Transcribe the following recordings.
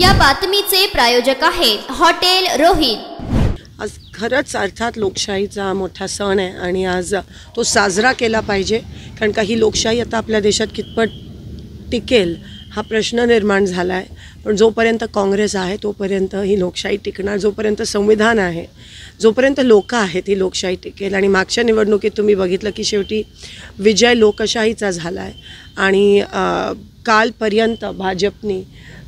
या बातमीचे प्रायोजक आहेत हॉटेल रोहित। आज खरंच अर्थात लोकशाहीचा मोठा सण आहे आणि आज तो साजरा केला पाहिजे, कारण का ही लोकशाही आता आपल्या देशात कितपत टिकेल हा प्रश्न निर्माण झाला आहे। पण जोपर्यंत काँग्रेस आहे तोपर्यंत ही लोकशाही टिकणार, जोपर्यंत संविधान आहे, जोपर्यंत लोक आहेत ही लोकशाही टिकेल। आणि मागच्या निवडणुकीत तुम्ही बघितलं की शेवटी विजय लोकशाहीचा झाला आहे आणि कालपर्यंत भाजपनी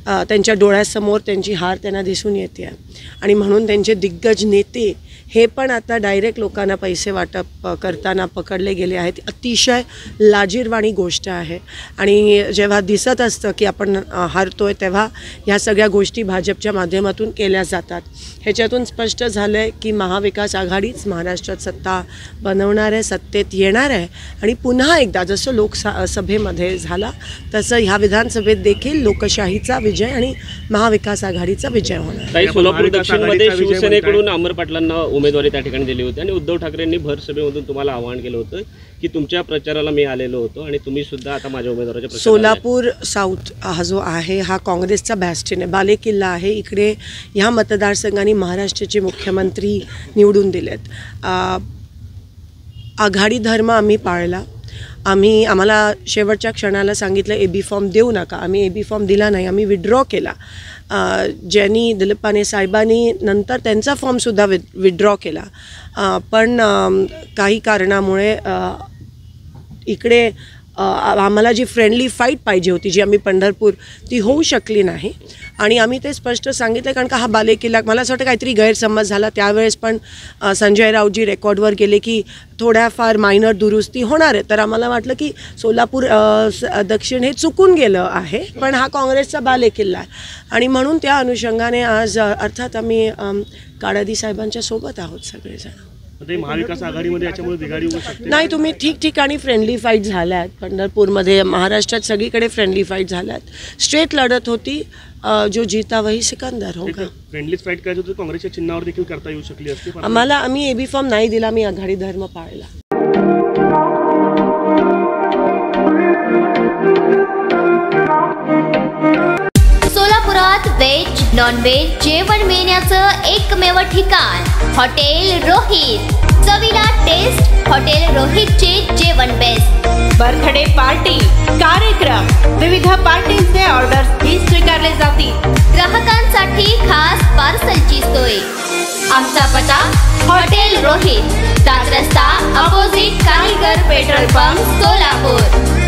त्यांच्या डोळ्यासमोर त्यांची हार त्यांना दिसून येते आहे आणि म्हणून त्यांचे दिग्गज नेते हे पण आता डायरेक्ट लोकांना पैसे वाटप करताना पकडले गेले आहेत। अतिशय लाजिरवाणी गोष्ट आहे आणि जेव्हा दिसत असतं की आपण हारतोय तेव्हा ह्या सगळ्या गोष्टी भाजपच्या माध्यमातून केल्या जातात। ह्याच्यातून स्पष्ट झालं आहे की महाविकास आघाडीच महाराष्ट्रात सत्ता बनवणार आहे, सत्तेत येणार आहे आणि पुन्हा एकदा जसं लोकसभेमध्ये झाला तसं ह्या विधानसभेत देखील लोकशाहीचा विजय आणि महाविकास आघाडीचा विजय होणार। ताई, सोलापूर दक्षिणमध्ये शिवसेनेकडून अमर पाटलांना उमेदवारी त्या ठिकाणी दिली होती आणि उद्धव ठाकरेंनी भर सभेमधून तुम्हाला आवाहन केलं होतं की तुमच्या प्रचाराला मी आलेलो होतो आणि तुम्ही सुद्धा आता माझ्या उमेदवाराच्या प्रचाराला। सोलापूर साऊथ हा जो आहे हा काँग्रेसचा बॅस्टिन आहे, बालेकिल्ला आहे। इकडे ह्या मतदारसंघाने महाराष्ट्राचे मुख्यमंत्री निवडून दिलेत। आघाडी धर्म आम्ही पाळला। आम्हाला शेवटच्या क्षणाला सांगितलं AB फॉर्म देऊ नका, आम्ही AB फॉर्म दिला नाही, आम्ही विड्रॉ केला। ज्यांनी दिलीप पाने साहेबांनी नंतर त्यांचा फॉर्मसुद्धा विड्रॉ केला, पण काही कारणामुळे इकडे आम्हाला जी फ्रेंडली फाईट पाहिजे होती, जी आम्ही पंढरपूर, ती होऊ शकली नाही आणि आम्ही ते स्पष्ट सांगितलं। कारण का हा बालेकिल्ला, मला असं वाटतं काहीतरी गैरसमज झाला त्यावेळेस, पण संजय राऊतजी रेकॉर्डवर गेले की थोड्याफार मायनर दुरुस्ती होणार आहे, तर आम्हाला वाटलं की सोलापूर दक्षिण हे चुकून गेलं आहे, पण हा काँग्रेसचा बालेकिल्ला आहे आणि म्हणून त्या अनुषंगाने आज अर्थात आम्ही काळादी साहेबांच्या सोबत आहोत सगळेजण। महाविकास आघाडीमध्ये याच्यामुळे बिघाडी होऊ शकते नाही, तुम्ही ठिकठिकाणी फ्रेंडली फाईट झाल्यात, पंढरपूरमध्ये, महाराष्ट्रात सगळीकडे फ्रेंडली फाईट झाल्यात। स्ट्रेट लढत होती, जो जीता वही सिकंदर होगा। फ्रेंडली फाईट करायची होती काँग्रेसच्या चिन्हावर देखील करता येऊ शकली असती। आम्ही AB फॉर्म नाही दिला, आम्ही आघाडी धर्म पाळला। सोलापुरात व्हेज नॉन व्हेज जेवण मिळण्याचं एकमेव ठिकाण हॉटेल रोहित। चवीला टेस्ट, हॉटेल रोहितचे जेवण बेस्ट। बर्थडे पार्टी, कार्यक्रम, विविध पार्टींचे ऑर्डर्स ही स्वीकारले जातील। ग्राहकांसाठी खास पार्सलची सोय। आमचा पत्ता हॉटेल रोहित, 7 रस्ता अपोजिट कारीगर पेट्रोल पंप, सोलापूर।